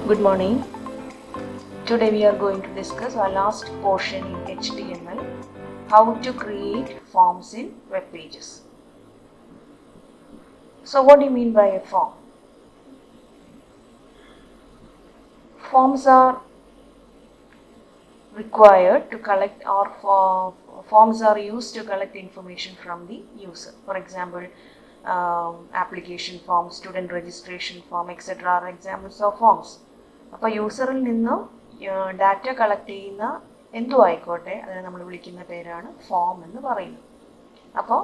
Good morning. Today we are going to discuss our last portion in HTML, how to create forms in web pages. So what do you mean by a form? Forms are required to collect forms are used to collect information from the user. For example, application form, student registration form, etc. are examples of forms. അപ്പോൾ യൂസറിൽ നിന്നും data collect ചെയ്യുന്ന എന്തും ആയിക്കോട്ടെ അതിനെ നമ്മൾ വിളിക്കുന്ന പേരാണ് form എന്ന് പറയുന്നത്. അപ്പോൾ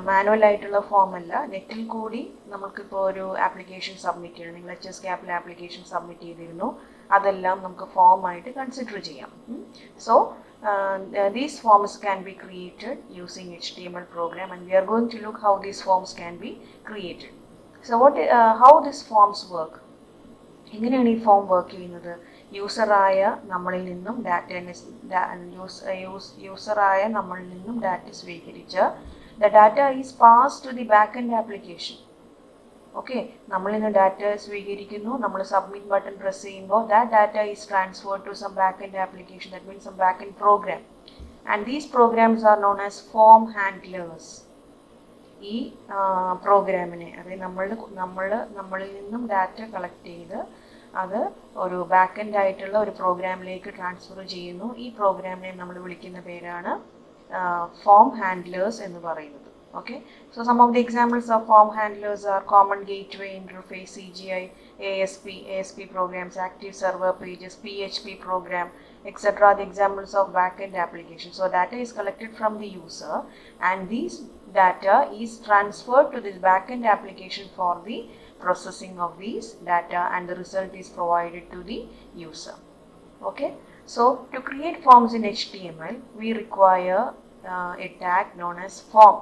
മാനുവലായിട്ടുള്ള ഫോം അല്ല, നെറ്റിൽ കൂടി നമുക്കിപ്പോൾ ഒരു ആപ്ലിക്കേഷൻ സബ്മിറ്റ് ചെയ്യണം. നിങ്ങൾ HSCAP ആപ്ലിക്കേഷൻ സബ്മിറ്റ് ചെയ്തിരുന്നു, അതെല്ലാം നമുക്ക് ഫോമായിട്ട് കൺസിഡർ ചെയ്യാം. So these forms can be created using HTML program, and we are going to look how these forms can be created. So how these forms work? എങ്ങനെയാണ് ഈ form work ചെയ്യുന്നത്? യൂസറായ നമ്മളിൽ നിന്നും data സ്വീകരിച്ച് the data is passed to the backend application. Okay, നമ്മളിൽ നിന്ന് data സ്വീകരിക്കുന്നു, നമ്മൾ സബ്മിറ്റ് ബട്ടൺ പ്രസ് ചെയ്യുമ്പോൾ that data is transferred to some backend application, that means some backend program, and these programs are known as form handlers. ഈ പ്രോഗ്രാമിനെ, അതായത് നമ്മളിൽ നിന്നും ഡാറ്റ കളക്ട് ചെയ്ത് അത് ഒരു ബാക്കെൻഡ് ആയിട്ടുള്ള ഒരു പ്രോഗ്രാമിലേക്ക് ട്രാൻസ്ഫർ ചെയ്യുന്നു. ഈ പ്രോഗ്രാമിനെ നമ്മൾ വിളിക്കുന്ന പേരാണ് form handlers എന്ന് പറയുന്നത്. Okay, so some of the examples of form handlers are common gateway interface, CGI, ASP programs, active server pages, PHP program, etc. The examples of backend applications. So data is collected from the user, and these data is transferred to this backend application for the processing of these data, and the result is provided to the user. Okay, so to create forms in HTML, we require a tag known as form.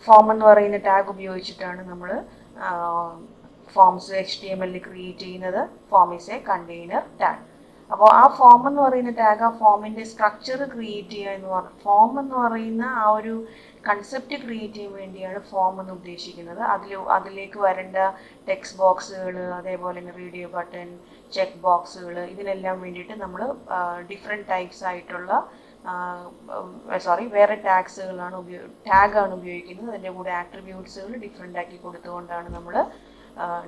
Form എന്ന് പറയുന്ന tag ഉപയോഗിച്ചിട്ടാണ് നമ്മൾ forms HTML create ചെയ്യുന്നത്. Form is a container tag. അപ്പോൾ ആ form എന്ന് പറയുന്ന tag ആ ഫോമിൻ്റെ സ്ട്രക്ചർ ക്രിയേറ്റ് ചെയ്യുക എന്ന് പറഞ്ഞു. ഫോം എന്ന് പറയുന്ന ആ ഒരു കൺസെപ്റ്റ് ക്രിയേറ്റ് ചെയ്യാൻ വേണ്ടിയാണ് ഫോം എന്ന് ഉദ്ദേശിക്കുന്നത്. അതിലേക്ക് വരേണ്ട ടെക്സ്റ്റ് ബോക്സുകൾ, അതേപോലെ തന്നെ റേഡിയോ ബട്ടൺ, ചെക്ക് ബോക്സുകൾ, ഇതിനെല്ലാം വേണ്ടിയിട്ട് നമ്മൾ ഡിഫറെൻറ്റ് ടൈപ്സ് ആയിട്ടുള്ള വേറെ ടാഗാണ് ഉപയോഗിക്കുന്നത്. അതിൻ്റെ കൂടെ ആട്രിബ്യൂട്ട്സുകൾ ഡിഫറെൻ്റ് ആക്കി കൊടുത്തുകൊണ്ടാണ് നമ്മൾ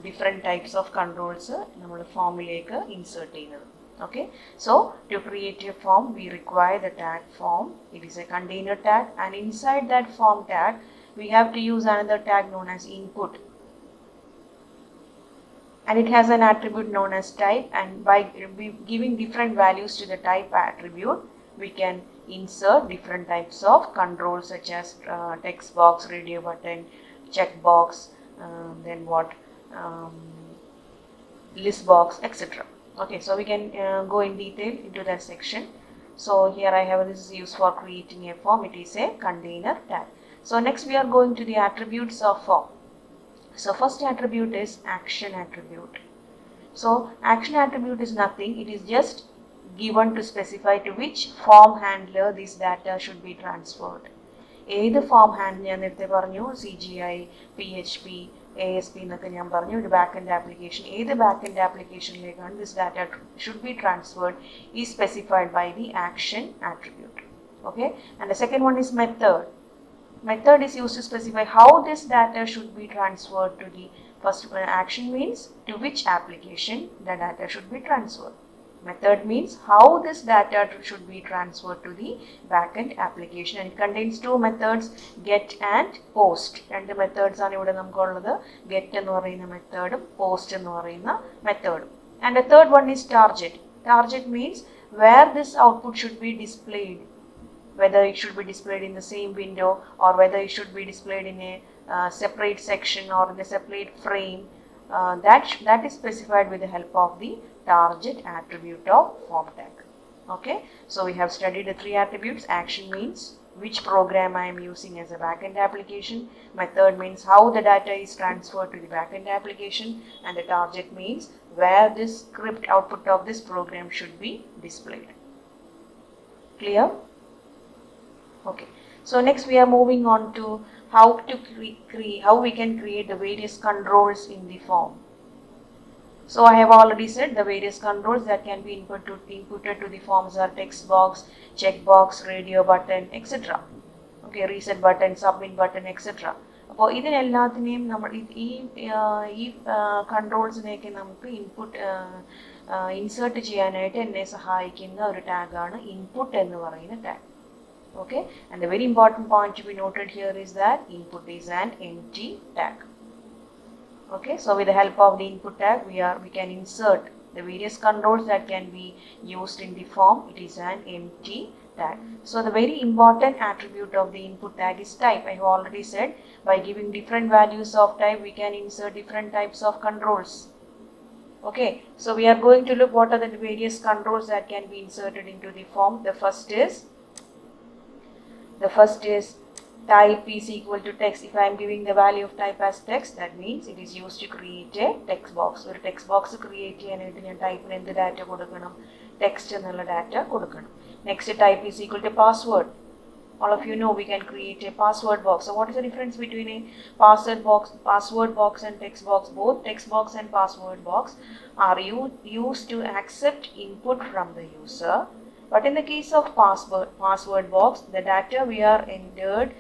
ഡിഫറെൻറ്റ് ടൈപ്സ് ഓഫ് കൺട്രോൾസ് നമ്മൾ ഫോമിലേക്ക് ഇൻസേർട്ട് ചെയ്യുന്നത്. Okay, so to create a form we require the tag form. It is a container tag, and inside that form tag we have to use another tag known as input, and it has an attribute known as type, and by giving different values to the type attribute we can insert different types of controls such as text box, radio button, check box, then list box, etc. Okay, so we can go in detail into that section. So here I have, this is used for creating a form. It is a container tag. So next we are going to the attributes of form. So first attribute is action attribute. So action attribute is nothing. It is just given to specify to which form handler this data should be transferred. ഏത് form handle ഞാൻ നേരത്തെ പറഞ്ഞു, CGI, PHP, ASP എന്നൊക്കെ ഞാൻ പറഞ്ഞു, ഒരു backend application. ഏത് backend ആപ്ലിക്കേഷനിലേക്കാണ് this data should be transferred is specified by the action attribute. Okay, and the second one is method. Method is used to specify how this data should be transferred to the first. Action means to which application the data should be transferred. Method means how this data should be transferred to the backend application, and it contains two methods, get and post. രണ്ട് methods ആണ് ഇവിടെ നമുക്കുള്ളത്, get എന്ന് പറയുന്ന മെത്തേഡും post എന്ന് പറയുന്ന മെത്തേഡും. And the third one is target. Target means where this output should be displayed, whether it should be displayed in the same window or whether it should be displayed in a separate section or in a separate frame. That is specified with the help of the target attribute of form tag. Okay, so we have studied the three attributes. Action means which program I am using as a backend application. Method means how the data is transferred to the backend application, and the target means where this script output of this program should be displayed. Clear? Okay, so next we are moving on to how we can create the various controls in the form. So I have already said the various controls that can be inputted to the forms are text box, checkbox, radio button, etc. Okay, reset button, submit button, etc. അപ്പോൾ ഇതിനെല്ലാത്തിനെയും നമ്മൾ ഈ കൺട്രോൾസിനെയൊക്കെ നമുക്ക് insert ചെയ്യാനായിട്ട് എന്നെ സഹായിക്കുന്ന ഒരു ടാഗാണ് input എന്ന് പറയുന്ന tag. Okay, and the very important point to be noted here is that input is an empty tag. Okay, so with the help of the input tag we can insert the various controls that can be used in the form. It is an empty tag. So the very important attribute of the input tag is type. I have already said by giving different values of type we can insert different types of controls. Okay, so we are going to look what are the various controls that can be inserted into the form. The first is type is equal to text. If I am giving the value of type as text, that means it is used to create a text box. So a text box create cheyanayittu njan type nu endu data kodukkanam, text ennulla data kodukkanam. Next, type is equal to password. All of you know we can create a password box. So what is the difference between a password box and text box? Both text box and password box are used to accept input from the user. But in the case of password box, the data we are entered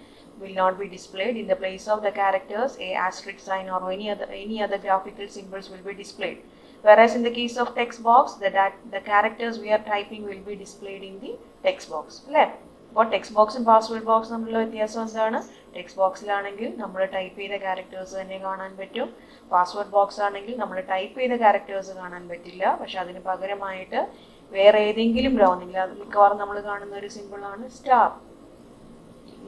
will not be displayed. In the place of the characters, a asterisk sign or any other graphical symbols will be displayed. Whereas in the case of text box, the characters we are typing will be displayed in the text box. അപ്പോൾ text ബോക്സും password ബോക്സും തമ്മിലുള്ള വ്യത്യാസം എന്താണ്? Text ബോക്സിലാണെങ്കിൽ നമ്മൾ type ചെയ്ത characters തന്നെ കാണാൻ പറ്റും. പാസ്വേഡ് ബോക്സ് ആണെങ്കിൽ നമ്മൾ ടൈപ്പ് ചെയ്ത ക്യാരക്ടേഴ്സ് കാണാൻ പറ്റില്ല. പക്ഷെ അതിന് പകരമായിട്ട് വേറെ ഏതെങ്കിലും ഒന്നുമില്ല, അത് മിക്കവാറും നമ്മൾ കാണുന്ന ഒരു സിമ്പിളാണ് സ്റ്റാർ.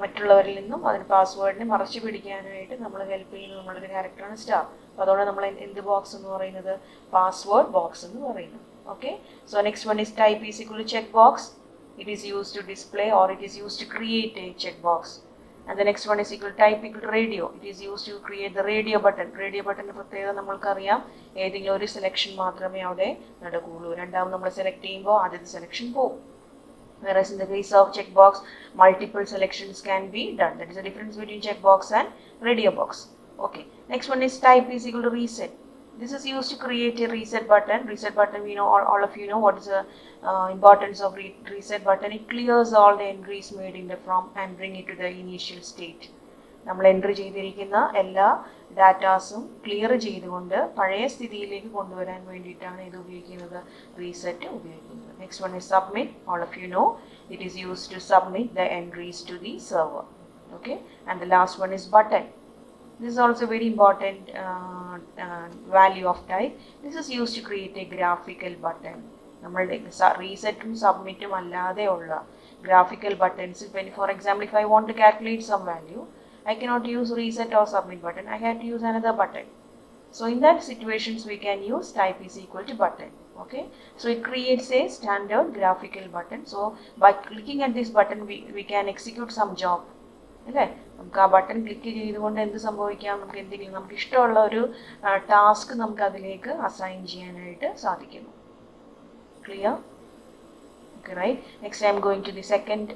മറ്റുള്ളവരിൽ നിന്നും അതിന് പാസ്വേഡിനെ മറച്ചു പിടിക്കാനായിട്ട് നമ്മൾ ഹെൽപ്പ് ചെയ്യുന്ന നമ്മളൊരു ക്യാരക്ടറാണ് സ്റ്റാർ. അപ്പോൾ അതുകൊണ്ട് നമ്മൾ എന്ത് ബോക്സ് എന്ന് പറയുന്നത്? പാസ്വേഡ് ബോക്സ് എന്ന് പറയുന്നത്. Okay, so next one is type is equal to check box. It is used to display or it is used to create a checkbox. And the next one is equal type equal to radio. It is used to create the radio button. Radio button പ്രത്യേകത നമ്മൾക്കറിയാം, ഏതെങ്കിലും ഒരു selection മാത്രമേ അവിടെ നടക്കുകയുള്ളൂ. രണ്ടാമത് നമ്മൾ select ചെയ്യുമ്പോൾ ആദ്യത്തെ സെലക്ഷൻ പോകും. Whereas in the case of checkbox, multiple selections can be done. That is the difference between checkbox and radio box. Okay, next one is type is equal to reset. This is used to create a reset button. Reset button, we know, all of you know what is the importance of reset button. It clears all the entries made in the form and bring it to the initial state. നമ്മൾ entry ചെയ്തിരിക്കുന്ന എല്ലാ ഡാറ്റാസും clear ചെയ്തുകൊണ്ട് പഴയ സ്ഥിതിയിലേക്ക് കൊണ്ടുവരാൻ വേണ്ടിയിട്ടാണ് ഇത് ഉപയോഗിക്കുന്നത്, റീസെറ്റ് ഉപയോഗിക്കുന്നത്. Next one is submit. All of you know it is used to submit the entries to the server. Okay, and the last one is button. This is also very important value of type. This is used to create a graphical button. നമ്മളുടെ റീസെറ്റും സബ്മിറ്റും അല്ലാതെ ഉള്ള graphical buttons. For example, if I want to calculate some value, I cannot use reset or submit button. I have to use another button. So in that situations, we can use type is equal to button. Okay, so it creates a standard graphical button. So by clicking at this button, we can execute some job. അല്ലേ, നമുക്ക് ആ button click ചെയ്തുകൊണ്ട് എന്ത് സംഭവിക്കാം? നമുക്ക് എന്തെങ്കിലും നമുക്ക് ഇഷ്ടമുള്ള ഒരു ടാസ്ക് നമുക്ക് അതിലേക്ക് അസൈൻ ചെയ്യാനായിട്ട് സാധിക്കുന്നു. Clear? Okay, right. Next I am going to the second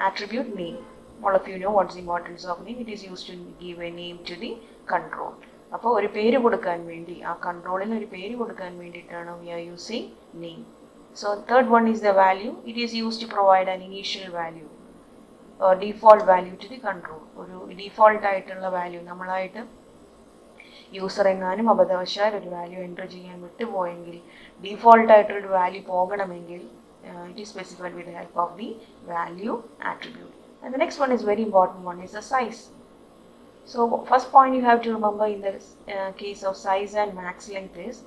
attribute, name. All of you know what is the importance of name. It is used to give a name to the control. അപ്പോൾ ഒരു പേര് കൊടുക്കാൻ വേണ്ടി, ആ കൺട്രോളിന് ഒരു പേര് കൊടുക്കാൻ വേണ്ടിയിട്ടാണ് we are using name. So third one is the value. It is used to provide an initial value, default value to the control. ഒരു ഡിഫോൾട്ട് ആയിട്ടുള്ള വാല്യൂ, നമ്മളായിട്ട് യൂസർ എങ്ങാനും അബദ്ധവശാൽ ഒരു വാല്യൂ എൻ്റർ ചെയ്യാൻ വിട്ടുപോയെങ്കിൽ, ഡിഫോൾട്ട് ആയിട്ടൊരു വാല്യൂ പോകണമെങ്കിൽ, it is specified with the help of the value attribute. And the next one is very important one is the size. So first point you have to remember in the case of size and max length is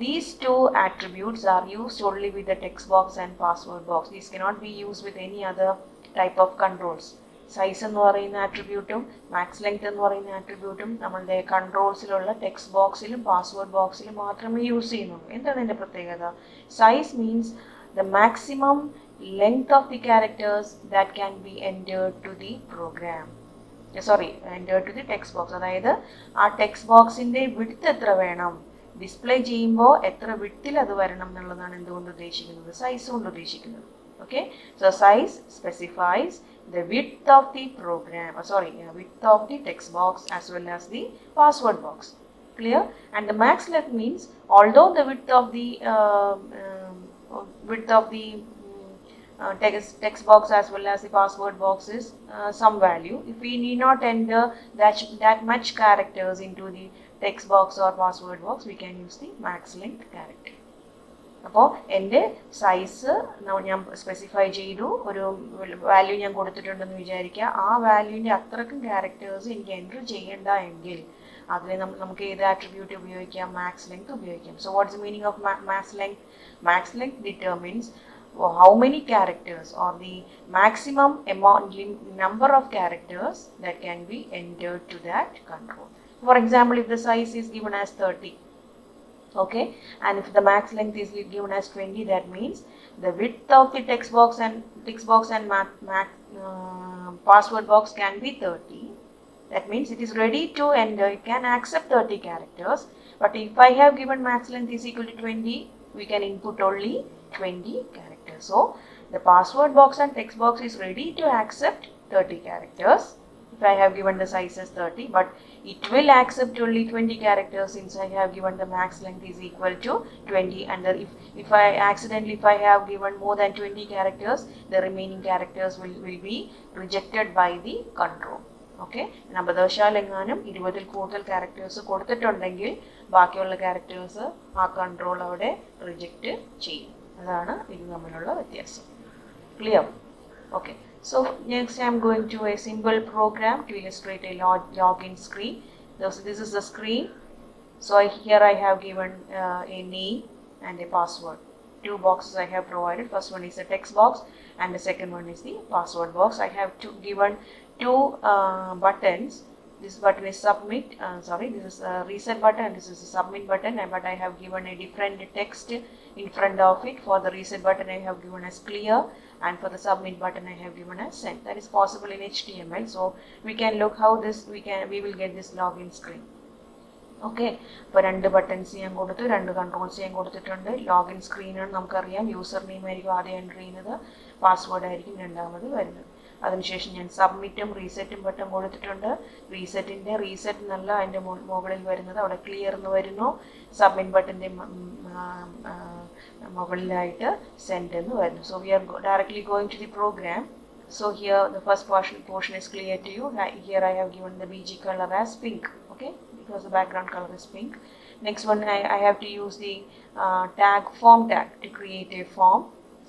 these two attributes are used only with the text box and password box. These cannot be used with any other type of controls. Size എന്ന് പറയുന്ന ആട്രിബ്യൂട്ടും max length എന്ന് പറയുന്ന ആട്രിബ്യൂട്ടും നമ്മളുടെ കൺട്രോൾസിലുള്ള text ബോക്സിലും password ബോക്സിലും മാത്രമേ use ചെയ്യുന്നുള്ളൂ. എന്താണ് ഇതിൻ്റെ പ്രത്യേകത? Size means the maximum length of the characters that can be entered to the program. Entered to the text box. അതായത് ആ ടെക്സ്റ്റ് ബോക്സിൻ്റെ വിഡ്ത്ത് എത്ര വേണം, ഡിസ്പ്ലേ ചെയ്യുമ്പോൾ എത്ര വിഡ്ത്തിൽ അത് വരണം എന്നുള്ളതാണ് എന്തുകൊണ്ട് ഉദ്ദേശിക്കുന്നത്, സൈസ് കൊണ്ട് ഉദ്ദേശിക്കുന്നത്. Okay, so size specifies the width of the program, width of the text box as well as the password box. Clear? And the max length means although the width of the text box as well as the password box is some value, if we need not enter that much characters into the text box or password box, we can use the max length character. അപ്പോൾ എൻ്റെ size ഞാൻ specify ചെയ്തു, ഒരു value ഞാൻ കൊടുത്തിട്ടുണ്ടെന്ന് വിചാരിക്കുക. ആ വാല്യൂവിൻ്റെ അത്രക്കും characters എനിക്ക് എൻറ്റർ ചെയ്യേണ്ട എങ്കിൽ അതിനെ നമുക്ക് ഏത് ആട്രിബ്യൂട്ട് ഉപയോഗിക്കാം? മാക്സ് ലെങ്ത് ഉപയോഗിക്കാം. So what's the meaning of max length? Max length determines how many characters or the maximum amount number of characters that can be entered to that control. For example, if the size is given as 30, okay, and if the max length is given as 20, that means the width of the text box and password box can be 30. That means it is ready to enter, it can accept 30 characters. But if I have given max length is equal to 20, we can input only 20 characters. So the password box and text box is ready to accept 30 characters if I have given the size as 30, but it will accept only 20 characters since I have given the max length is equal to 20, and if I have given more than 20 characters, the remaining characters will be rejected by the control. ഓക്കെ, നമ്പദശാലെങ്ങാനും 20-ൽ കൂടുതൽ characters കൊടുത്തിട്ടുണ്ടെങ്കിൽ ബാക്കിയുള്ള characters ആ control അവിടെ reject ചെയ്യും. അതാണ് ഇത് തമ്മിലുള്ള വ്യത്യാസം. Clear? Okay, so next I am going to a simple program to illustrate a login screen. This is the screen. So here I have given a name and a password. Two boxes I have provided. First one is the text box and the second one is the password box. I have given two buttons. This button is submit, this is a reset button, this is a submit button, but I have given a different text in front of it. For the reset button I have given as clear, and for the submit button I have given as send. That is possible in HTML. So we can look how we will get this login screen. Okay, അപ്പോൾ രണ്ട് buttons ഞാൻ കൊടുത്തു, രണ്ട് controls ഞാൻ കൊടുത്തിട്ടുണ്ട്. Login സ്ക്രീനാണ്, നമുക്കറിയാം user name ആയിരിക്കും ആദ്യം എൻ്റർ ചെയ്യുന്നത്, പാസ്വേഡ് ആയിരിക്കും രണ്ടാമത് വരുന്നത്. അതിനുശേഷം ഞാൻ സബ്മിറ്റും റീസെറ്റും ബട്ടൺ കൊടുത്തിട്ടുണ്ട്. റീസെറ്റ് എന്നല്ല അതിൻ്റെ മുകളിൽ വരുന്നത്, അവിടെ ക്ലിയർ എന്ന് വരുന്നു. സബ്മിറ്റ് ബട്ടൻ്റെ മുകളിലായിട്ട് സെൻഡ് എന്ന് വരുന്നു. So we are directly going to the program. So here the first portion is clear to you. Here I have given the BG color as pink, okay, because the background color is pink. Next one I have to use the form tag to create a form.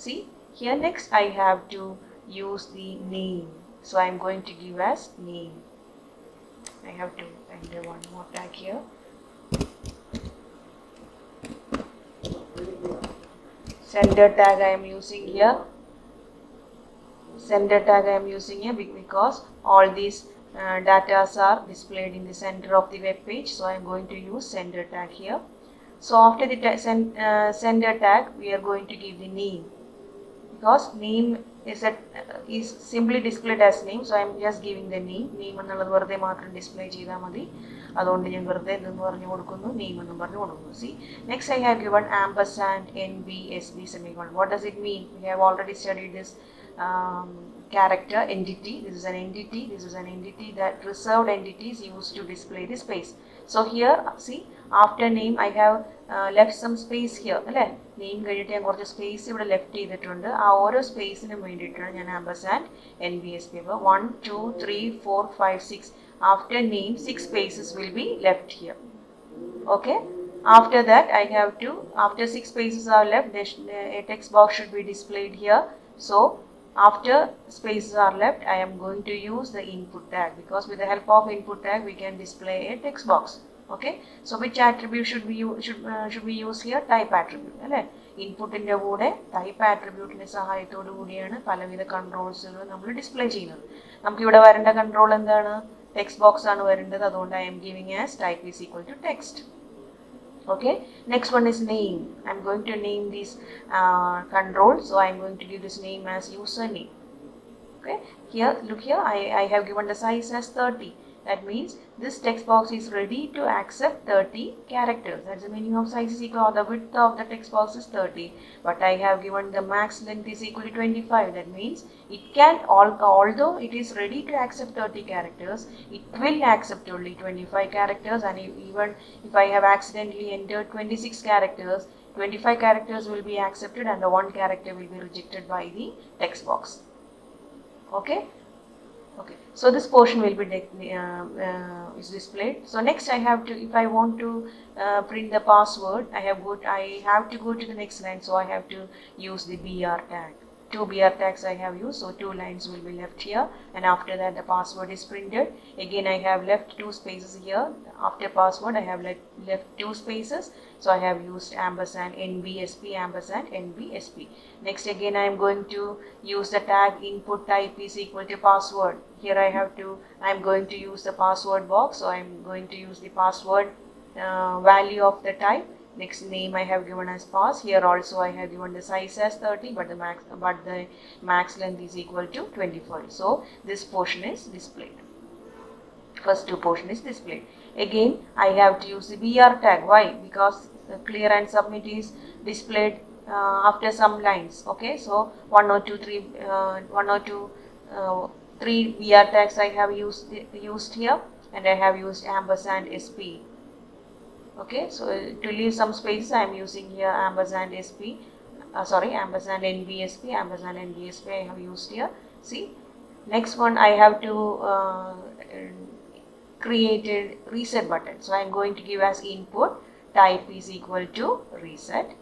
See here, next I have to use the name. So I am going to give as name. I have to enter one more tag here. Sender tag I am using here. Sender tag I am using here because all these data are displayed in the center of the web page. So I am going to use sender tag here. So after the sender tag, we are going to give the name, because name is simply displayed as name. So I am just giving the name. Name എന്നുള്ളത് വെറുതെ മാത്രം display ചെയ്താൽ മതി, അതുകൊണ്ട് ഞാൻ വെറുതെ എന്തെന്ന് പറഞ്ഞു കൊടുക്കുന്നു, നെയിം എന്നും പറഞ്ഞു കൊടുക്കുന്നു. See, next I have given ampersand NBSB semicolon. What does it mean? We have already studied this character entity. This is an entity that reserved entity is used to display the space. So here, see, after name I have left some space here. അല്ലേ, name കഴിഞ്ഞിട്ട് ഞാൻ കുറച്ച് space ഇവിടെ left ചെയ്തിട്ടുണ്ട്. ആ ഓരോ സ്പേസിനും വേണ്ടിയിട്ടാണ് ഞാൻ ampersand NBSB. 1 2 3 4 5 6. After name 6 spaces will be left here. Okay, after that I have to, after 6 spaces are left, a text box should be displayed here. So after spaces are left, I am going to use the input tag, because with the help of input tag we can display a text box. Okay, so which attribute should we use here? Type attribute. അല്ലേ, ഇൻപുട്ടിൻ്റെ കൂടെ type ആട്രിബ്യൂട്ടിൻ്റെ സഹായത്തോടു കൂടിയാണ് പലവിധ കൺട്രോൾസുകൾ നമ്മൾ display ചെയ്യുന്നത്. നമുക്കിവിടെ വരേണ്ട control എന്താണ്? ടെക്സ്റ്റ് ബോക്സ് ആണ് വരേണ്ടത്. അതുകൊണ്ട് I am giving as type is equal to text. Okay, next one is name. I am going to name this control. So I am going to give this name as username. Okay, here look here, I have given the size as 30. That means this text box is ready to accept 30 characters. That's the meaning of size is equal, or the width of the text box is 30. But I have given the max length is equal to 25. That means it can, although it is ready to accept 30 characters, it will accept only 25 characters. And even if I have accidentally entered 26 characters, 25 characters will be accepted and the one character will be rejected by the text box. Okay. Okay, so this portion will be is displayed. So next I have to, if I want to print the password, I have to go to the next line. So I have to use the BR tag. 2 BR tags I have used, so 2 lines will be left here, and after that the password is printed. Again I have left 2 spaces here. After password I have left 2 spaces, so I have used ampersand NBSP ampersand NBSP. Next again I am going to use the tag input type is equal to password. Here I am going to use the password box, so I am going to use the password value of the type. Next name I have given as pass. Here also I have given the size as 30, but the max length is equal to 24. So this portion is displayed. First 2 portion is displayed. Again I have to use the BR tag. Why? Because the clear and submit is displayed after some lines. Okay, so 1 or 2 3 BR tags I have used here, and I have used ampersand SP. Okay, so to leave some spaces I am using here ampersand ampersand NBSP I have used here. See, next one I have to create a reset button. So I am going to give as input type is equal to reset.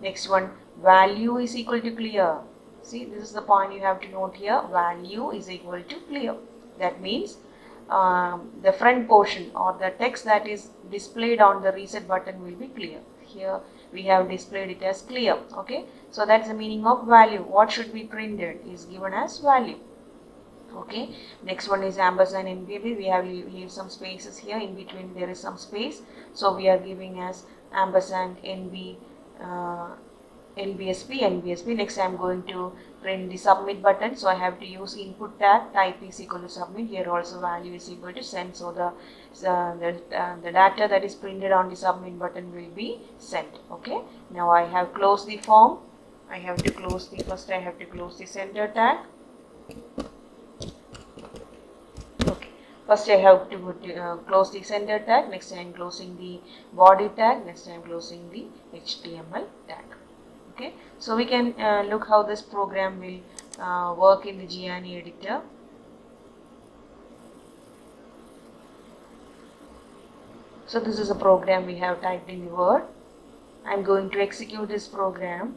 Next one, value is equal to clear. See, this is the point you have to note here. Value is equal to clear. That means the front portion or the text that is displayed on the reset button will be clear. Here we have displayed it as clear. Okay, so that's the meaning of value. What should be printed is given as value. Okay, next one is ampersand NBSP. We have leave some spaces here. In between there is some space, so we are giving as ampersand NBSP. Next I am going to print the submit button, so I have to use input tag type is equal to submit. Here also value is equal to send, so the data that is printed on the submit button will be sent. Okay, now I have closed the form. I have to close the sender tag. Okay, first I have to close the sender tag. Next I am closing the body tag. Next I am closing the HTML tag. Okay, so we can look how this program will work in the Gianni editor. So this is a program we have typed in the Word. I am going to execute this program.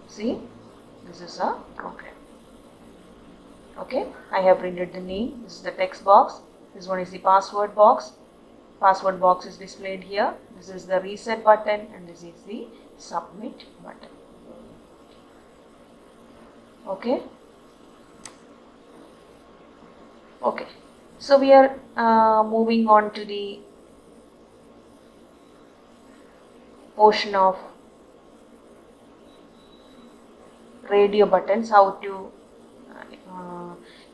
See, this is a program. Okay, I have printed the name. This is the text box. This one is the password box. Password box is displayed here. This is the reset button and this is the submit button. Okay. Okay. So we are moving on to the portion of radio buttons. How to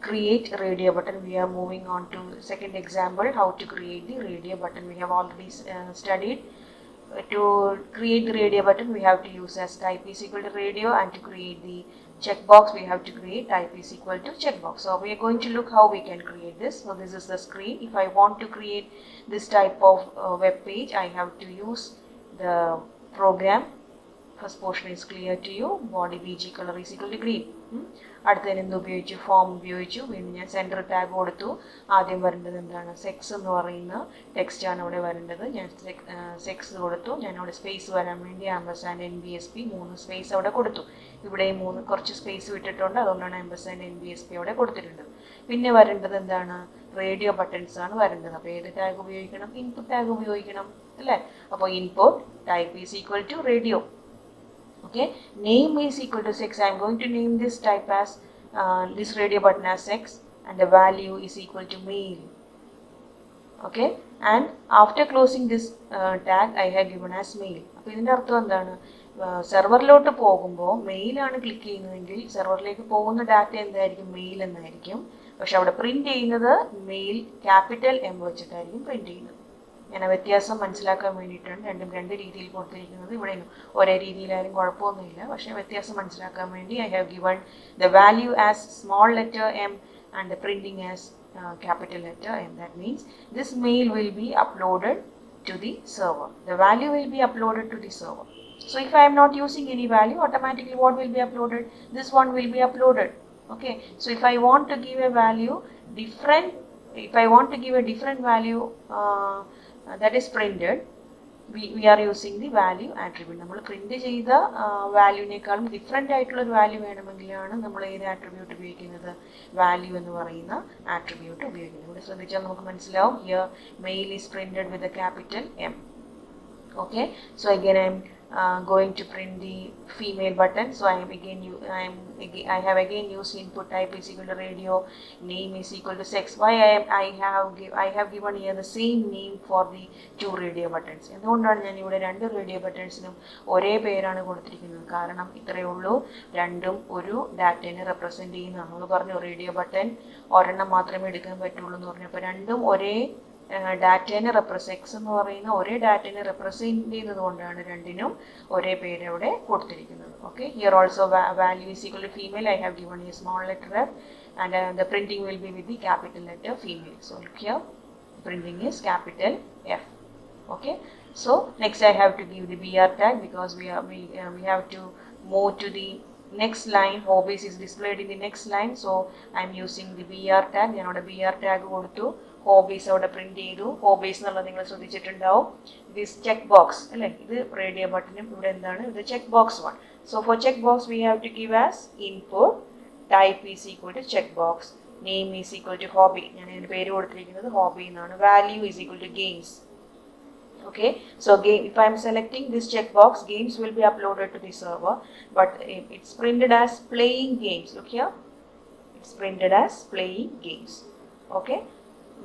create radio button. We are moving on to the second example, how to create the radio button. We have already studied. To create the radio button we have to use as type is equal to radio, and to create the checkbox we have to create type is equal to checkbox. So we are going to look how we can create this. So this is the screen. If I want to create this type of web page, I have to use the program. First portion is clear to you. Body BG color is equal to green. അടുത്തതിന് എന്ത് ഉപയോഗിച്ചു? Form ഉപയോഗിച്ചു. വീണ്ടും ഞാൻ centre tag കൊടുത്തു. ആദ്യം വരേണ്ടത് എന്താണ്? Sex എന്ന് പറയുന്ന ടെക്സ്റ്റാണ് ഇവിടെ വരേണ്ടത്. ഞാൻ സെക്സ് കൊടുത്തു. ഞാൻ അവിടെ സ്പേസ് വരാൻ വേണ്ടി ആമ്പർസാൻഡ് NBSP 3 സ്പേസ് അവിടെ കൊടുത്തു. ഇവിടെ 3 കുറച്ച് സ്പേസ് വിട്ടിട്ടുണ്ട്, അതുകൊണ്ടാണ് ആമ്പർസാൻഡ് NBSP അവിടെ കൊടുത്തിട്ടുണ്ട്. പിന്നെ വരേണ്ടത് എന്താണ്? റേഡിയോ ബട്ടൺസ് ആണ് വരേണ്ടത്. അപ്പോൾ ഏത് ടാഗ് ഉപയോഗിക്കണം? ഇൻപുട്ട് ടാഗ് ഉപയോഗിക്കണം അല്ലേ? അപ്പോൾ input type is equal to radio. Okay, name is equal to sex. I am going to name this type as this radio button as sex, and the value is equal to male. Okay, and after closing this tag I have given as male. അപ്പോൾ ഇതിൻ്റെ അർത്ഥം എന്താണ്? സെർവറിലോട്ട് പോകുമ്പോൾ മെയിലാണ് click ചെയ്യുന്നതെങ്കിൽ സെർവറിലേക്ക് പോകുന്ന data എന്തായിരിക്കും? Mail എന്നായിരിക്കും. പക്ഷെ അവിടെ പ്രിന്റ് ചെയ്യുന്നത് മെയിൽ ക്യാപിറ്റൽ എം വെച്ചിട്ടായിരിക്കും പ്രിന്റ് ചെയ്യുന്നത്. ഞാൻ വ്യത്യാസം മനസ്സിലാക്കാൻ വേണ്ടിയിട്ടാണ് രണ്ടും രണ്ട് രീതിയിൽ കൊടുത്തിരിക്കുന്നത്. ഇവിടെ ഒരേ രീതിയിലായാലും കുഴപ്പമൊന്നുമില്ല, പക്ഷേ വ്യത്യാസം മനസ്സിലാക്കാൻ വേണ്ടി I have given the value as small letter M and the printing as capital letter M. That means this mail will be uploaded to the server. The value will be uploaded to the server. So if I am not using any value, automatically what will be uploaded? This one will be uploaded. Okay. So if I want to give a value different, if I want to give a different value that is printed, we are using the value attribute. നമ്മൾ print ചെയ്ത വാല്യൂവിനേക്കാളും different ആയിട്ടുള്ള ഒരു value വേണമെങ്കിലാണ് നമ്മൾ ഏത് attribute ഉപയോഗിക്കുന്നത്? Value എന്ന് പറയുന്ന attribute ഉപയോഗിക്കുന്നത്. ഇവിടെ ശ്രദ്ധിച്ചാൽ നമുക്ക് മനസ്സിലാവും. Here mail is printed with a capital M. Okay, so again I'm going to print the female button. So I have again used input type is equal to radio, name is equal to sex. Why I have given here the same name for the two radio buttons. എന്തുകൊണ്ടാണ് ഞാൻ ഇവിടെ രണ്ട് radio ബട്ടൺസിനും ഒരേ പേരാണ് കൊടുത്തിരിക്കുന്നത്? കാരണം ഇത്രയേ ഉള്ളൂ, രണ്ടും ഒരു ഡാറ്റയെ റെപ്രസെന്റ് ചെയ്യുന്നതാണ്. നമ്മൾ പറഞ്ഞു റേഡിയോ ബട്ടൺ ഒരെണ്ണം മാത്രമേ എടുക്കാൻ പറ്റുള്ളൂ എന്ന് പറഞ്ഞു. അപ്പോൾ രണ്ടും ഒരേ ഡാറ്റേനെ സെക്സ് എന്ന് പറയുന്ന ഒരേ ഡാറ്റേനെ റെപ്രസെന്റ് ചെയ്യുന്നത് കൊണ്ടാണ് രണ്ടിനും ഒരേ പേര് അവിടെ കൊടുത്തിരിക്കുന്നത്. Okay, here also value is equal to female. I have given a small letter F and the printing will be with the capital letter female. So here printing is capital F. Okay, so next I have to give the BR tag because we have to move to the next line. Hobbies is displayed in the next line, so I am using the BR tag. ഞാൻ അവിടെ BR tag കൊടുത്തു, hobbies അവിടെ print ചെയ്തു. hobbies എന്നുള്ളത് നിങ്ങൾ ശ്രദ്ധിച്ചിട്ടുണ്ടാവും. this check box അല്ലേ, ഇത് radio ബട്ടണും ഇവിടെ എന്താണ്, ഇത് check box 1. so for check box we have to give as input type is equal to check box, name is equal to hobby. ഞാൻ ഇതിന്റെ പേര് കൊടുത്തിരിക്കുന്നത് hobby എന്നാണ്. value is equal to games. Okay, so if I am selecting this checkbox, games will be uploaded to the server, but it's printed as playing games. Look here, it's printed as playing games. Okay,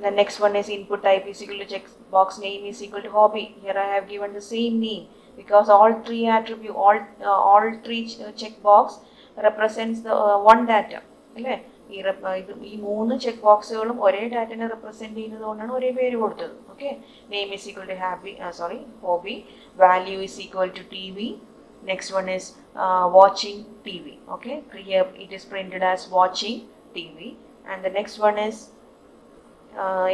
the next one is input type is equal to checkbox, name is equal to hobby. Here I have given the same name because all three attribute, all three checkbox represents the one data. Okay, ഈ മൂന്ന് check ബോക്സുകളും ഒരേ ഡാറ്റനെ represent ചെയ്യുന്നത് കൊണ്ടാണ് ഒരേ പേര് കൊടുത്തത്. Okay, name is equal to hobby, value is equal to T V, next one is watching T V. Okay, here it is printed as watching T V and the next one is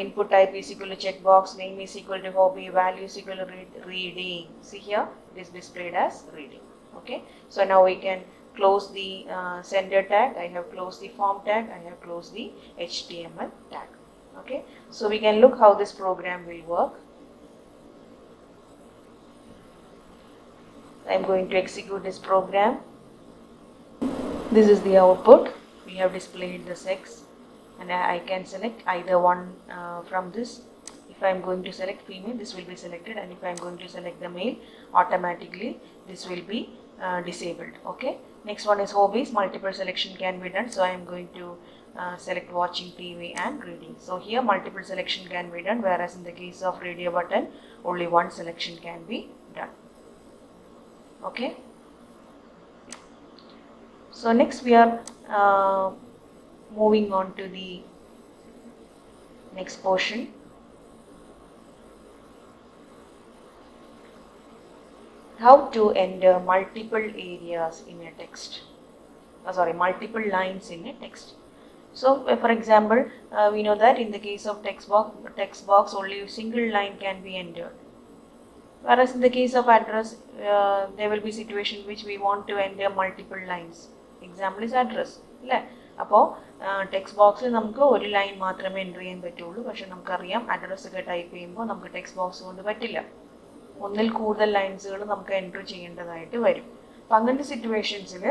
input type is equal to checkbox, name is equal to hobby, value is equal to reading. See here, it is displayed as reading. Okay, so now we can close the sender tag. I have closed the form tag. I have closed the HTML tag. Okay, so we can look how this program will work. I am going to execute this program. This is the output. We have displayed the sex, and I can select either one from this. If I am going to select female, this will be selected, and if I am going to select the male, automatically this will be disabled. Okay, next one is hobbies. Multiple selection can be done, so I am going to select watching TV and reading. So here multiple selection can be done, whereas in the case of radio button only one selection can be done. Okay, so next we are moving on to the next portion. How to enter multiple areas in a text, multiple lines in a text. So for example, we know that in the case of text box only a single line can be entered, whereas in the case of address there will be situation which we want to enter multiple lines. Example is address അല്ലേ. അപ്പോൾ text ബോക്സിൽ നമുക്ക് ഒരു line മാത്രമേ enter ചെയ്യാൻ പറ്റുള്ളൂ. പക്ഷെ നമുക്കറിയാം അഡ്രസ്സ് ഒക്കെ ടൈപ്പ് ചെയ്യുമ്പോൾ നമുക്ക് ടെക്സ്റ്റ് ബോക്സ് കൊണ്ട് പറ്റില്ല, ഒന്നിൽ കൂടുതൽ ലൈൻസുകൾ നമുക്ക് എൻ്റർ ചെയ്യേണ്ടതായിട്ട് വരും. അപ്പം അങ്ങനത്തെ സിറ്റുവേഷൻസിൽ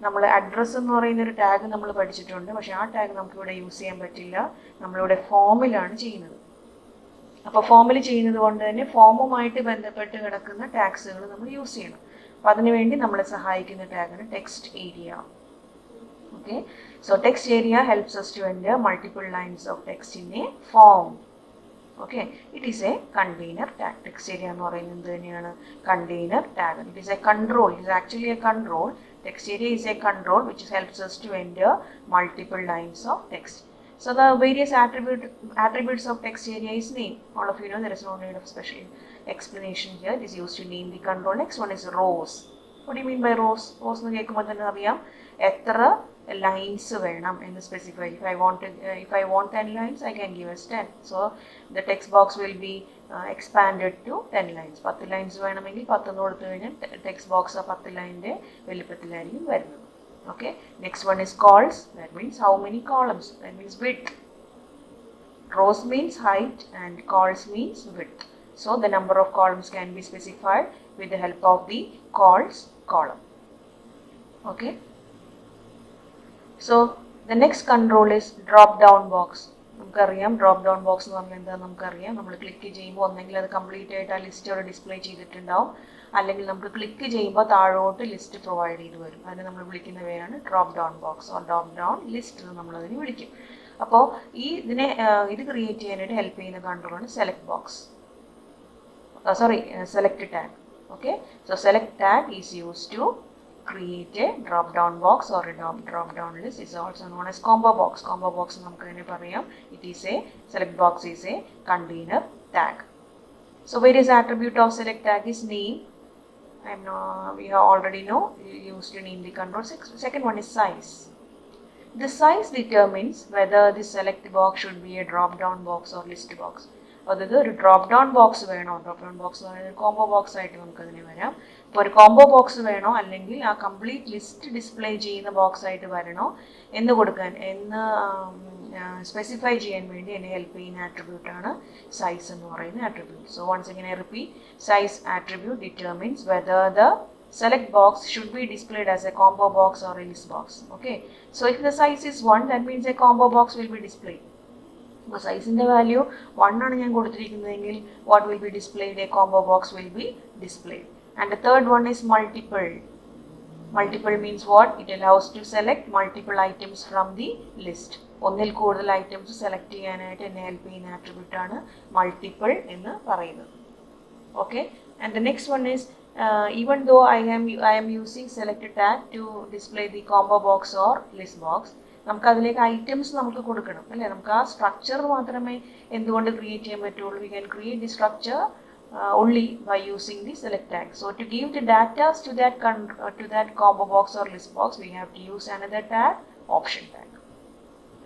നമ്മൾ അഡ്രസ്സ് എന്ന് പറയുന്ന ഒരു ടാഗ് നമ്മൾ പഠിച്ചിട്ടുണ്ട്, പക്ഷേ ആ ടാഗ് നമുക്കിവിടെ യൂസ് ചെയ്യാൻ പറ്റില്ല. നമ്മളിവിടെ ഫോമിലാണ് ചെയ്യുന്നത്. അപ്പോൾ ഫോമിൽ ചെയ്യുന്നത് കൊണ്ട് തന്നെ ഫോമുമായിട്ട് ബന്ധപ്പെട്ട് കിടക്കുന്ന ടാഗ്സുകൾ നമ്മൾ യൂസ് ചെയ്യണം. അപ്പോൾ അതിനുവേണ്ടി നമ്മളെ സഹായിക്കുന്ന ടാഗാണ് text area. Okay, so text area helps us to enter multiple lines of text in a form. Okay, it is a container tag. Text area എന്ന് പറയുന്നത് തന്നെയാണ് container tag. It is a control. It is actually a control. Text area is a control which helps us to enter multiple lines of text. So the various attributes of text area is name. All of you know there is no need of special explanation here. It is used to name the control. Next one is rows. What do you mean by rows? Rows nu kekkumbol thanne ariyam etra lines venam ennu specify. If I want 10 lines, I can give as 10. So the text box will be expanded to 10 lines. 10 lines വേണമെങ്കിൽ 10 എന്ന് കൊടുത്തു കഴിഞ്ഞാൽ text box ആ 10 ലൈനിന്റെ വലിപ്പത്തിലായിരിക്കും വരുന്നത്. Okay, next one is calls. That means how many columns. That means width. Rows means height and calls means width. So the number of columns can be specified with the help of the calls column. Okay. So the next control is drop down box. നമുക്കറിയാം drop down box എന്ന് പറഞ്ഞാൽ എന്താണെന്ന് നമുക്കറിയാം. നമ്മൾ click ചെയ്യുമ്പോൾ ഒന്നെങ്കിൽ അത് complete ആയിട്ട് ആ ലിസ്റ്റ് അവിടെ ഡിസ്പ്ലേ ചെയ്തിട്ടുണ്ടാവും, അല്ലെങ്കിൽ നമുക്ക് ക്ലിക്ക് ചെയ്യുമ്പോൾ താഴോട്ട് ലിസ്റ്റ് പ്രൊവൈഡ് ചെയ്ത് വരും. അതിനെ നമ്മൾ വിളിക്കുന്ന പേരാണ് drop down box or drop down list എന്ന് നമ്മളതിനെ വിളിക്കും. അപ്പോൾ ഇത് ക്രിയേറ്റ് ചെയ്യാനായിട്ട് ഹെൽപ്പ് ചെയ്യുന്ന കൺട്രോളാണ് select box, select tag. Okay, so select tag is use to create a drop down box or a drop down list. Is also known as combo box. Combo box namukku ene parayam, it is a select box is a container tag. So various attribute of select tag is name. We have already know used to name the control. Second one is size. The size determines whether the select box should be a drop down box or list box. അതായത് ഒരു drop down box വേണോ, drop down box എന്ന് പറയുന്നത് combo box ആയിട്ട് നമുക്കതിനെ വരാം. ഇപ്പോൾ ഒരു കോംബോ ബോക്സ് വേണോ അല്ലെങ്കിൽ ആ കംപ്ലീറ്റ് ലിസ്റ്റ് ഡിസ്പ്ലേ ചെയ്യുന്ന ബോക്സ് ആയിട്ട് വരണോ എന്ന് സ്പെസിഫൈ ചെയ്യാൻ വേണ്ടി എന്നെ ഹെൽപ്പ് ചെയ്യുന്ന ആട്രിബ്യൂട്ടാണ് സൈസ് എന്ന് പറയുന്ന attribute. So once again I repeat, size attribute determines whether the select box should be displayed as a combo box or a list box. Okay, so if the size is 1, that means a combo box will be displayed. അപ്പോൾ സൈസിൻ്റെ value 1 ആണ് ഞാൻ കൊടുത്തിരിക്കുന്നതെങ്കിൽ what will be displayed, a combo box will be displayed. And the third one is multiple. Multiple means what, it allows to select multiple items from the list. ഒന്നിൽ കൂടുതൽ items select ചെയ്യാനായിട്ട് എന്നെ help ചെയ്യുന്ന ആട്രിബ്യൂട്ടാണ് multiple എന്ന് പറയുന്നത്. Okay, and the next one is even though I am using select tag to display the combo box or list box, നമുക്ക് അതിലേക്ക് items നമുക്ക് കൊടുക്കണം അല്ലേ. നമുക്ക് ആ സ്ട്രക്ചർ മാത്രമേ എന്തുകൊണ്ട് ക്രിയേറ്റ് ചെയ്യാൻ പറ്റുള്ളൂ. We can create the structure only by using the select tag. So to give the data to that combo box or list box, we have to use another tag, option tag.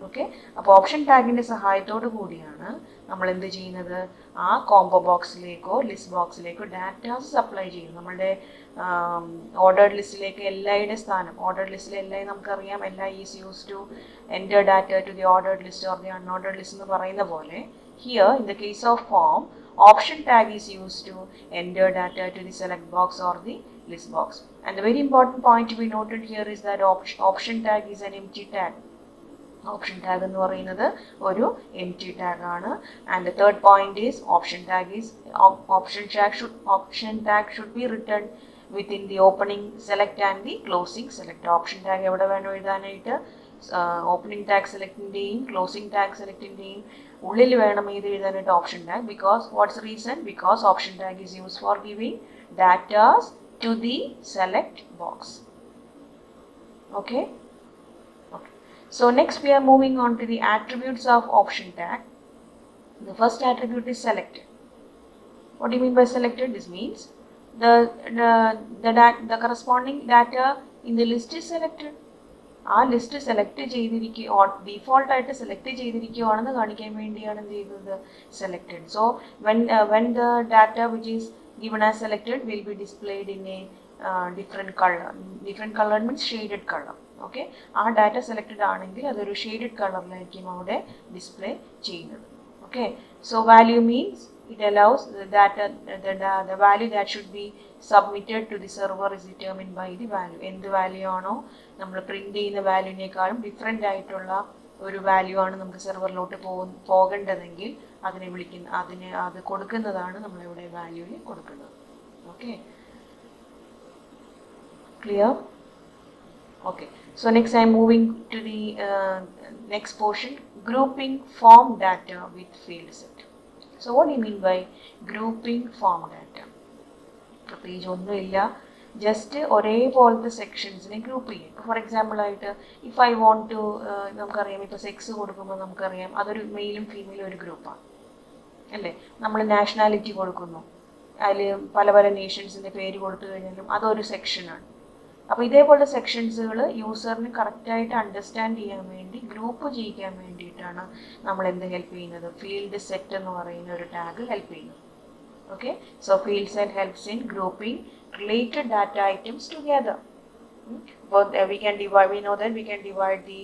Okay, അപ്പോൾ option ടാഗിൻ്റെ സഹായത്തോടു കൂടിയാണ് നമ്മൾ എന്ത് ചെയ്യുന്നത്, ആ combo ബോക്സിലേക്കോ list ബോക്സിലേക്കോ datas supply ചെയ്യും. നമ്മളുടെ ordered ലിസ്റ്റിലേക്ക് എല്ലായുടെ സ്ഥാനം, ഓർഡേർഡ് ലിസ്റ്റിലെ എല്ലായി നമുക്കറിയാം, LI is use to enter data to the ordered list or the unordered list എന്ന് പറയുന്ന പോലെ, here in the case of form, option tag is used to enter data to the select box or the list box. And the very important point to be noted here is that option tag is an empty tag. Option tag എന്ന് പറയുന്നത് ഒരു empty tag ആണ്. And the third point is option tag should be written within the opening select and the closing select. Option tag എവിടെ വേണം എഴുതാനായിട്ട്, opening tag സെലക്ടിൻ്റെയും closing tag സെലക്ടിൻ്റെയും ഉള്ളിൽ വേണം ഇത് എഴുതാനായിട്ട് option tag. Because what's reason, because option tag is use for giving datas to the select box. Okay, so next we are moving on to the attributes of option tag. The first attribute is selected. What do you mean by selected? This means the corresponding data in the list is selected. ആ list select ചെയ്തിരിക്കുക, ഡീഫോൾട്ടായിട്ട് select ചെയ്തിരിക്കുകയാണെന്ന് കാണിക്കാൻ വേണ്ടിയാണ് എന്ത് ചെയ്യുന്നത്, selected. So when the data which is given as selected will be displayed in A different colour means shaded colour. Okay, ആ data selected ആണെങ്കിൽ അതൊരു shaded കളറിലായിരിക്കും അവിടെ ഡിസ്പ്ലേ ചെയ്യുന്നത്. Okay, so value means it allows the value that should be submitted to the server is determined by the value. എന്ത് value ആണോ നമ്മൾ print ചെയ്യുന്ന വാല്യൂവിനേക്കാളും different ആയിട്ടുള്ള ഒരു വാല്യൂ ആണ് നമുക്ക് സെർവറിലോട്ട് പോകേണ്ടതെങ്കിൽ അത് കൊടുക്കുന്നതാണ് നമ്മളിവിടെ വാല്യൂവിൽ കൊടുക്കുന്നത്. Okay, clear? Okay, so next I am moving to the next portion, grouping form data with field set. So what do you mean by grouping form data? Page ഒന്നുമില്ല, ജസ്റ്റ് ഒരേപോലത്തെ സെക്ഷൻസിനെ ഗ്രൂപ്പ് ചെയ്യും. For example ആയിട്ട് if I want to, നമുക്കറിയാം ഇപ്പോൾ sex കൊടുക്കുമ്പോൾ നമുക്കറിയാം അതൊരു മെയിലും ഫീമെയിലും ഒരു ഗ്രൂപ്പാണ് അല്ലേ. നമ്മൾ നാഷണാലിറ്റി കൊടുക്കുന്നു, അതിൽ പല പല നേഷൻസിൻ്റെ പേര് കൊടുത്തു കഴിഞ്ഞാലും അതൊരു സെക്ഷനാണ്. അപ്പോൾ ഇതേപോലത്തെ സെക്ഷൻസുകൾ യൂസറിന് കറക്റ്റായിട്ട് അണ്ടർസ്റ്റാൻഡ് ചെയ്യാൻ വേണ്ടി ഗ്രൂപ്പ് ചെയ്യിക്കാൻ വേണ്ടിയിട്ടാണ് നമ്മൾ എന്ത് ഹെൽപ്പ് ചെയ്യുന്നത്, ഫീൽഡ് സെറ്റ് എന്ന് പറയുന്ന ഒരു ടാഗ് ഹെൽപ്പ് ചെയ്യുന്നത്. Okay, so field set helps in grouping related data items together. But we know that we can divide the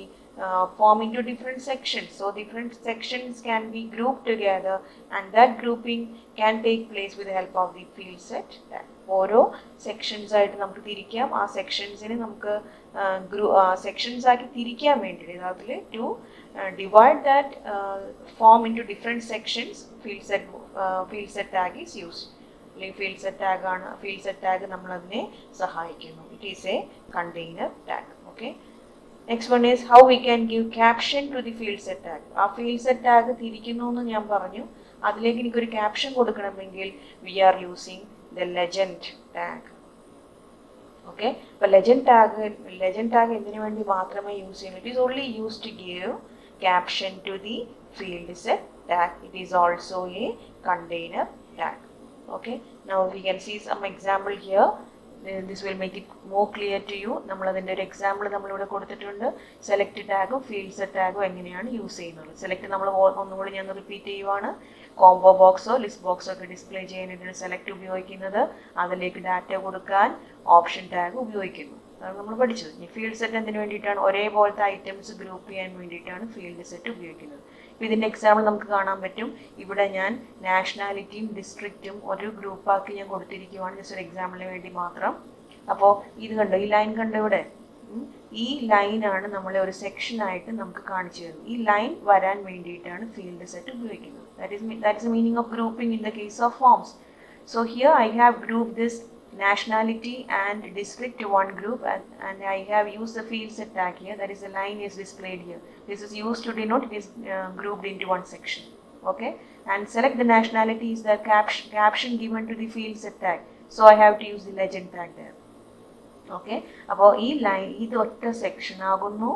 form into different sections. So different sections can be grouped together, and that grouping can take place with the help of the field set tag. ഓരോ sections ആയിട്ട് നമുക്ക് തിരിക്കാം. ആ സെക്ഷൻസിന് നമുക്ക് sections ആക്കി തിരിക്കാൻ വേണ്ടിയിട്ട് അതിൽ to divide that form into different sections field set tag is used. അല്ലെങ്കിൽ ഫീൽഡ് സെറ്റ് ടാഗ് നമ്മളതിനെ സഹായിക്കുന്നു. It is a container tag. Okay, next one is how we can give caption to the field set tag. ആ field set tag തിരിക്കുന്നു എന്ന് ഞാൻ പറഞ്ഞു. അതിലേക്ക് എനിക്കൊരു ക്യാപ്ഷൻ കൊടുക്കണമെങ്കിൽ we are using the legend tag. Okay, but legend tag എന്തിനു വേണ്ടി മാത്രമേ യൂസ് ചെയ്യുന്നു? It is only used to give caption to the field set tag. It is also a container tag. Okay, now we can see some example here. This will make it more clear to you. നമ്മൾ അതിൻ്റെ ഒരു example നമ്മളിവിടെ കൊടുത്തിട്ടുണ്ട്. Select ടാഗും field set ടാഗും എങ്ങനെയാണ് use ചെയ്യുന്നത്. Select നമ്മൾ ഒന്നുകൂടി ഞാൻ റിപ്പീറ്റ് ചെയ്യുവാണ്. കോംബോ ബോക്സോ ലിസ്റ്റ് ബോക്സോ ഒക്കെ ഡിസ്പ്ലേ ചെയ്യാനായിട്ടാണ് സെലക്ട് ഉപയോഗിക്കുന്നത്. അതിലേക്ക് ഡാറ്റ കൊടുക്കാൻ ഓപ്ഷൻ ടാഗ് ഉപയോഗിക്കുന്നു. അതാണ് നമ്മൾ പഠിച്ചത്. ഇനി ഫീൽഡ് സെറ്റ് എന്തിനു വേണ്ടിയിട്ടാണ്? ഒരേപോലത്തെ ഐറ്റംസ് ഗ്രൂപ്പ് ചെയ്യാൻ വേണ്ടിയിട്ടാണ് ഫീൽഡ് സെറ്റ് ഉപയോഗിക്കുന്നത്. ഇപ്പോൾ ഇതിൻ്റെ എക്സാമ്പിൾ നമുക്ക് കാണാൻ പറ്റും. ഇവിടെ ഞാൻ നാഷണാലിറ്റിയും ഡിസ്ട്രിക്റ്റും ഒരു ഗ്രൂപ്പാക്കി ഞാൻ കൊടുത്തിരിക്കുവാണ്, ജസ്റ്റ് ഒരു എക്സാമ്പിളിന് വേണ്ടി മാത്രം. അപ്പോൾ ഇത് കണ്ടോ, ഈ ലൈൻ കണ്ടോ ഇവിടെ, ഈ ലൈനാണ് നമ്മളെ ഒരു സെക്ഷനായിട്ട് നമുക്ക് കാണിച്ചു തരുന്നത്. ഈ ലൈൻ വരാൻ വേണ്ടിയിട്ടാണ് ഫീൽഡ് സെറ്റ് ഉപയോഗിക്കുന്നത്. That is the meaning of grouping in the case of forms. So here I have grouped this nationality and district to one group, and I have used the field set tag here. That is, the line is displayed here. This is used to denote it is grouped into one section. Okay, and select the nationality is the caption given to the field set tag. So I have to use the legend tag there. Okay, അപ്പോൾ ഈ line ഇത് ഒറ്റ section ആകുന്നു.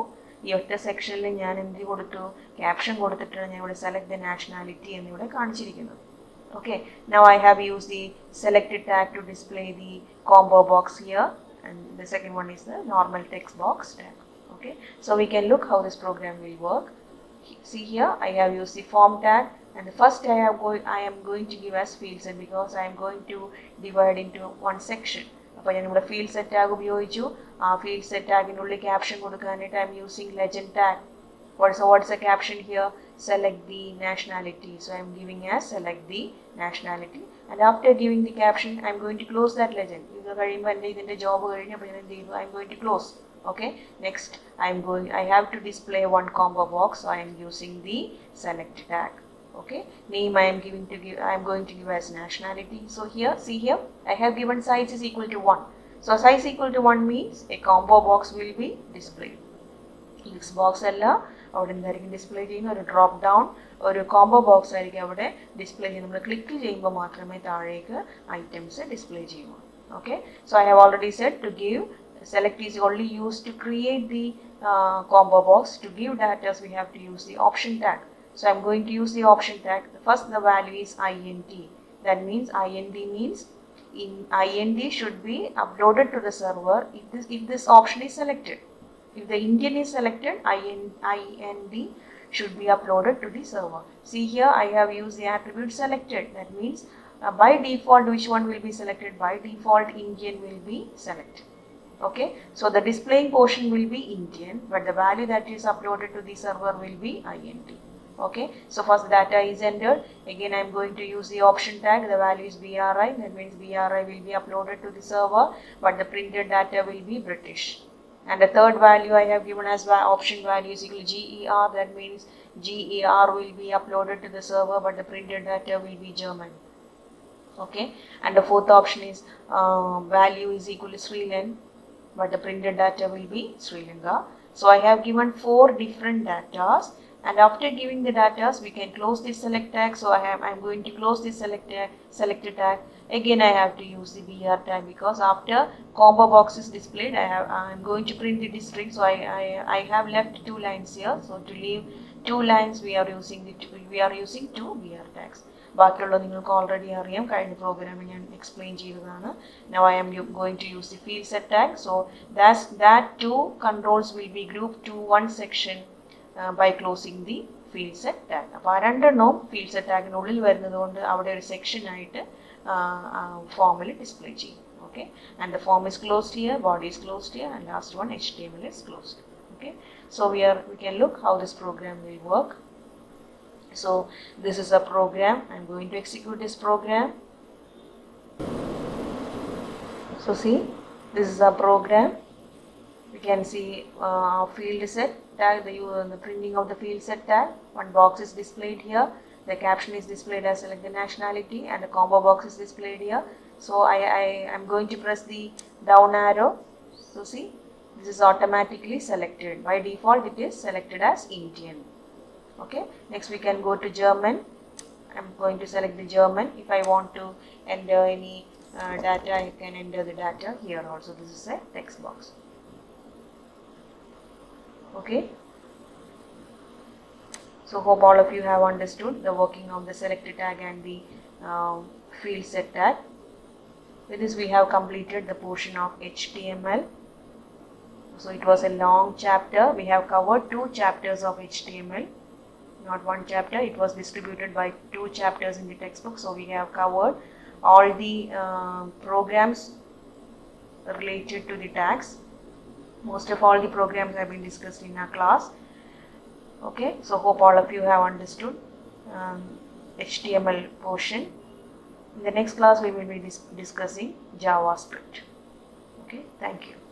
ഈ ഒറ്റ സെക്ഷനിൽ ഞാൻ എന്ത് കൊടുത്തു, ക്യാപ്ഷൻ കൊടുത്തിട്ടാണ് ഞാൻ ഇവിടെ സെലക്ട് ദ നാഷണാലിറ്റി എന്നിവിടെ കാണിച്ചിരിക്കുന്നത്. Okay, now I have use the selected tag to display the combo box here, and the second one is the normal text box tag. Okay, so we can look how this program will work. See here, I have used the form tag, and the first I am going to give as field set because I am going to divide into one section. അപ്പോൾ ഞാൻ ഇവിടെ field set tag ഉപയോഗിച്ചു. ആ field set ടാഗിനുള്ളിൽ caption കൊടുക്കാനായിട്ട് I M using legend tag. What's the caption here? Select the nationality. So I am giving as select the nationality, and after giving the caption I am going to close that legend. ഇത് കഴിയുമ്പോൾ എൻ്റെ ഇതിൻ്റെ job കഴിഞ്ഞ് അപ്പോൾ ഞാൻ എന്ത് ചെയ്തു, I am going to close. Okay, next I have to display one combo box, so I am using the select tag. Okay, name I am going to give as nationality. So here, see here, I have given size is equal to 1. So size equal to 1 means a combo box will be displayed. List box അല്ല, അവിടെ എന്തായിരിക്കും display ചെയ്യുന്ന ഒരു drop down ഒരു combo box ആയിരിക്കും അവിടെ display ചെയ്യുന്നത്. നമ്മൾ ക്ലിക്ക് ചെയ്യുമ്പോൾ മാത്രമേ താഴേക്ക് ഐറ്റംസ് ഡിസ്പ്ലേ ചെയ്യുള്ളൂ. Okay, so I have already said to give select is only used to create the combo box. To give data we have to use the option tag. So I'm going to use the option tag. First the value is int. That means int means int should be uploaded to the server if this option is selected. If the Indian is selected, IND should be uploaded to the server. See here, I have used the attribute selected. That means by default, which one will be selected? By default, Indian will be selected. Okay, so the displaying portion will be Indian, but the value that is uploaded to the server will be IND. Okay, so first data is entered. Again, I am going to use the option tag. The value is BRI. That means BRI will be uploaded to the server, but the printed data will be British. And the third value I have given as option value is equal to GER. That means GER will be uploaded to the server, but the printed data will be German. Okay, and the fourth option is value is equal to Sri Lanka, but the printed data will be Sri Lanka. So I have given 4 different datas. And after giving the data, we can close this select tag. So I'm going to close this selected tag. Again, I have to use the BR tag because after combo box is displayed, I'm going to print the string. So I have left 2 lines here. So to leave 2 lines, we are using 2 BR tags. ബാക്കിയുള്ള നിങ്ങൾക്ക് already അറിയാം കഴിഞ്ഞ പ്രോഗ്രാമിൽ ഞാൻ explain ചെയ്തതാണ്. Now I am going to use the field set tag. So that 2 controls will be grouped to one section by closing the field set tag. അപ്പോൾ ആ രണ്ടെണ്ണവും field set tagനുള്ളിൽ വരുന്നതുകൊണ്ട് അവിടെ ഒരു സെക്ഷൻ ആയിട്ട് ഫോമിൽ ഡിസ്പ്ലേ ചെയ്യും. Okay, and the form is closed here, body is closed here, and last one HTML is closed. Okay, so we can look how this program will work. So this is a program. I'm going to execute this program. So see, this is a program. We can see field set tag, the printing of the field set tag. One box is displayed here. The caption is displayed as select the nationality, and the combo box is displayed here. So I'm going to press the down arrow. So see, this is automatically selected. By default, it is selected as Indian. Okay, next we can go to German. I'm going to select the German. If I want to enter any data, I can enter the data here also. This is a text box. Okay, so hope all of you have understood the working of the selected tag and the field set tag. With this, we have completed the portion of HTML. So it was a long chapter. We have covered 2 chapters of HTML. Not one chapter, it was distributed by 2 chapters in the textbook. So we have covered all the programs related to the tags. Most of all the programs have been discussed in our class. Okay, so hope all of you have understood HTML portion. In the next class we will be discussing JavaScript. Okay, thank you.